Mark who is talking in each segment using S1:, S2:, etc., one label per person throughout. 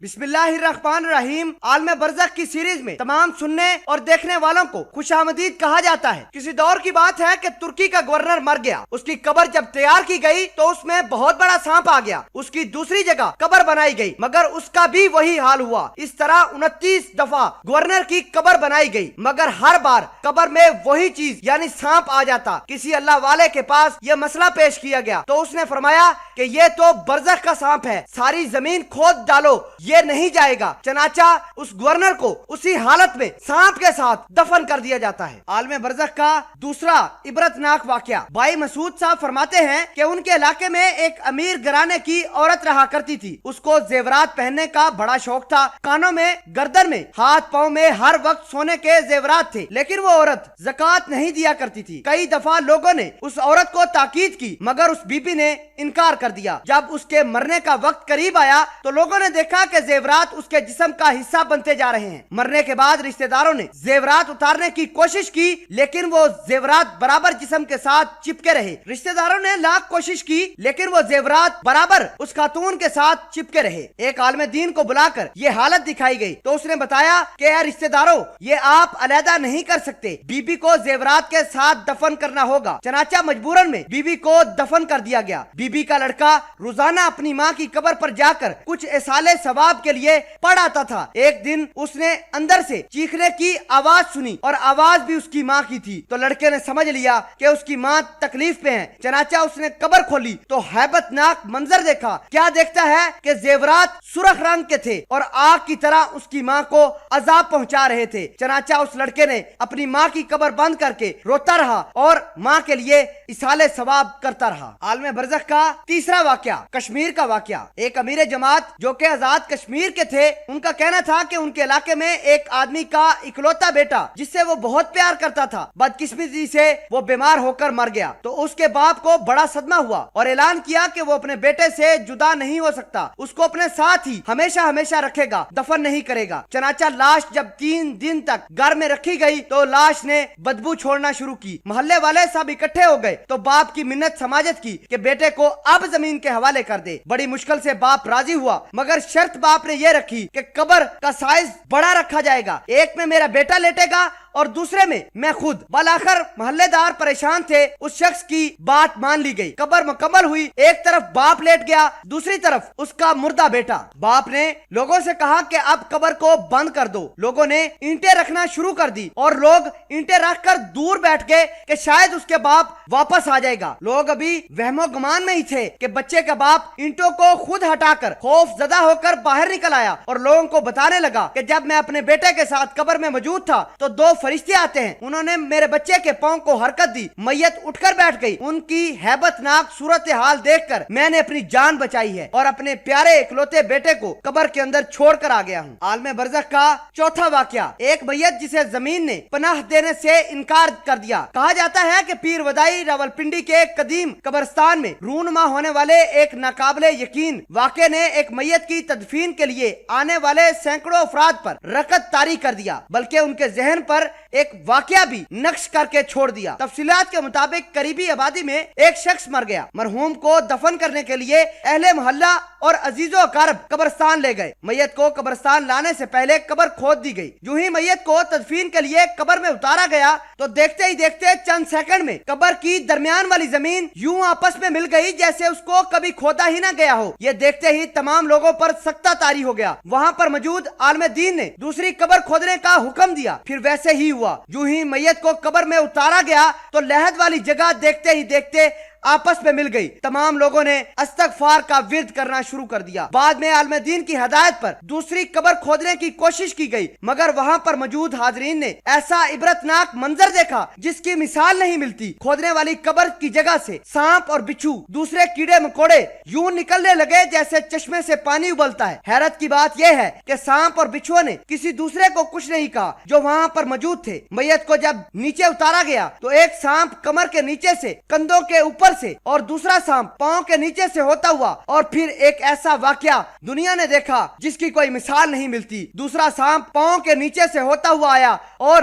S1: بسم اللہ الرحمن الرحیم۔ عالم برزخ کی سیریز میں تمام سننے اور دیکھنے والوں کو خوش آمدید کہا جاتا ہے۔ کسی دور کی بات ہے کہ ترکی کا گورنر مر گیا۔ اس کی قبر جب تیار کی گئی تو اس میں بہت بڑا سانپ آ گیا۔ اس کی دوسری جگہ قبر بنائی گئی مگر اس کا بھی وہی حال ہوا۔ اس طرح 29 دفعہ گورنر کی قبر بنائی گئی مگر ہر بار قبر میں وہی چیز یعنی سانپ آ جاتا۔ کسی اللہ والے کے پاس یہ مسئلہ پیش کیا گیا تو اس نے فرمایا کہ یہ تو برزخ کا سانپ ہے، ساری زمین کھود ڈالو، یہ نہیں جائے گا۔ چنانچہ اس گورنر کو اسی حالت میں سانپ کے ساتھ دفن کر دیا جاتا ہے۔ عالم برزخ کا دوسرا عبرتناک واقعہ۔ بھائی مسعود صاحب فرماتے ہیں کہ ان کے علاقے میں ایک امیر گھرانے کی عورت رہا کرتی تھی۔ اس کو زیورات پہننے کا بڑا شوق تھا۔ کانوں میں، گردن میں، ہاتھ پاؤں میں ہر وقت سونے کے زیورات تھے، لیکن وہ عورت زکوٰۃ نہیں دیا کرتی تھی۔ کئی دفعہ لوگوں نے اس عورت کو تاکید کی مگر اس بی بی نے انکار کر دیا۔ جب اس کے مرنے کا وقت قریب آیا تو لوگوں نے دیکھا کہ زیورات اس کے جسم کا حصہ بنتے جا رہے ہیں۔ مرنے کے بعد رشتہ داروں نے زیورات اتارنے کی کوشش کی لیکن وہ زیورات برابر جسم کے ساتھ چپکے رہے۔ رشتہ داروں نے لاکھ کوشش کی لیکن وہ زیورات برابر اس خاتون کے ساتھ چپکے رہے۔ ایک عالم دین کو بلا کر یہ حالت دکھائی گئی تو اس نے بتایا کہ اے رشتہ داروں، یہ آپ علیحدہ نہیں کر سکتے، بی بی کو زیورات کے ساتھ دفن کرنا ہوگا۔ چنانچہ مجبوراً میں بی بی کو دفن کر دیا گیا۔ بی بی کا لڑکا روزانہ اپنی ماں کی قبر پر جا کر کچھ اصالے ثواب کے لیے پڑھ آتا تھا۔ ایک دن اس نے اندر سے چیخنے کی آواز سنی اور آواز بھی اس کی ماں کی تھی تو لڑکے نے سمجھ لیا کہ اس کی ماں تکلیف پہ ہے۔ چنانچہ اس نے قبر کھولی تو ہیبت ناک منظر دیکھا۔ کیا دیکھتا ہے کہ زیورات سرخ رنگ کے تھے اور آگ کی طرح اس کی ماں کو عذاب پہنچا رہے تھے۔ چنانچہ اس لڑکے نے اپنی ماں کی قبر بند کر کے روتا رہا اور ماں کے لیے اصالے ثواب کرتا رہا۔ عالم برزخ کا تیسرا واقعہ، کشمیر کا واقعہ۔ ایک امیر جماعت جو کہ آزاد کشمیر کے تھے، ان کا کہنا تھا کہ ان کے علاقے میں ایک آدمی کا اکلوتا بیٹا جس سے وہ بہت پیار کرتا تھا، بدقسمتی سے وہ بیمار ہو کر مر گیا تو اس کے باپ کو بڑا صدمہ ہوا اور اعلان کیا کہ وہ اپنے بیٹے سے جدا نہیں ہو سکتا، اس کو اپنے ساتھ ہی ہمیشہ ہمیشہ رکھے گا، دفن نہیں کرے گا۔ چنانچہ لاش جب 3 دن تک گھر میں رکھی گئی تو لاش نے بدبو چھوڑنا شروع کی۔ محلے والے سب اکٹھے ہو گئے تو باپ کی منت سماجت کی کہ بیٹے کو اب زمین کے حوالے کر دے۔ بڑی مشکل سے باپ راضی ہوا مگر شرط باپ نے یہ رکھی کہ قبر کا سائز بڑا رکھا جائے گا، ایک میں میرا بیٹا لیٹے گا اور دوسرے میں میں خود۔ بالآخر محلے دار پریشان تھے، اس شخص کی بات مان لی گئی۔ قبر مکمل ہوئی، ایک طرف باپ لیٹ گیا، دوسری طرف اس کا مردہ بیٹا۔ باپ نے لوگوں سے کہا کہ اب قبر کو بند کر دو۔ لوگوں نے اینٹیں رکھنا شروع کر دی اور لوگ اینٹیں رکھ کر دور بیٹھ گئے کہ شاید اس کے باپ واپس آ جائے گا۔ لوگ ابھی وہم و گمان میں ہی تھے کہ بچے کا باپ اینٹوں کو خود ہٹا کر خوف زدہ ہو کر باہر نکل آیا اور لوگوں کو بتانے لگا کہ جب میں اپنے بیٹے کے ساتھ قبر میں موجود تھا تو 2 فرشتے آتے ہیں، انہوں نے میرے بچے کے پاؤں کو حرکت دی، میت اٹھ کر بیٹھ گئی۔ ان کی ہیبت ناک صورتحال دیکھ کر میں نے اپنی جان بچائی ہے اور اپنے پیارے اکلوتے بیٹے کو قبر کے اندر چھوڑ کر آ گیا ہوں۔ عالم برزخ کا چوتھا واقعہ، ایک میت جسے زمین نے پناہ دینے سے انکار کر دیا۔ کہا جاتا ہے کہ پیر ودائی راولپنڈی کے ایک قدیم قبرستان میں رونما ہونے والے ایک ناقابل یقین واقعے نے ایک میت کی تدفین کے لیے آنے والے سینکڑوں افراد پر رکت طاری کر دیا، بلکہ ان کے ذہن پر ایک واقعہ بھی نقش کر کے چھوڑ دیا۔ تفصیلات کے مطابق قریبی آبادی میں ایک شخص مر گیا۔ مرحوم کو دفن کرنے کے لیے اہل محلہ اور عزیز و اقارب قبرستان لے گئے۔ میت کو قبرستان لانے سے پہلے قبر کھود دی گئی۔ جو ہی میت کو تدفین کے لیے قبر میں اتارا گیا تو دیکھتے ہی دیکھتے چند سیکنڈ میں قبر کی درمیان والی زمین یوں آپس میں مل گئی جیسے اس کو کبھی کھودا ہی نہ گیا ہو۔ یہ دیکھتے ہی تمام لوگوں پر سکتہ طاری ہو گیا۔ وہاں پر موجود عالم دین نے دوسری قبر کھودنے کا حکم دیا، پھر ویسے ہی ہوا۔ جو ہی میت کو قبر میں اتارا گیا تو لحد والی جگہ دیکھتے ہی دیکھتے آپس میں مل گئی۔ تمام لوگوں نے استغفار کا ورد کرنا شروع کر دیا۔ بعد میں عالم دین کی ہدایت پر دوسری قبر کھودنے کی کوشش کی گئی مگر وہاں پر موجود حاضرین نے ایسا عبرتناک منظر دیکھا جس کی مثال نہیں ملتی۔ کھودنے والی قبر کی جگہ سے سانپ اور بچھو، دوسرے کیڑے مکوڑے یوں نکلنے لگے جیسے چشمے سے پانی ابلتا ہے۔ حیرت کی بات یہ ہے کہ سانپ اور بچھو نے کسی دوسرے کو کچھ نہیں کہا جو وہاں پر موجود تھے۔ میت کو جب نیچے اتارا گیا تو ایک سانپ کمر کے نیچے سے کندھوں کے اوپر سے اور دوسرا سانپ پاؤں کے نیچے سے ہوتا ہوا اور پھر ایک ایسا واقعہ دنیا نے دیکھا جس کی کوئی مثال نہیں ملتی۔ دوسرا سانپ پاؤں کے نیچے سے ہوتا ہوا آیا اور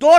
S1: 2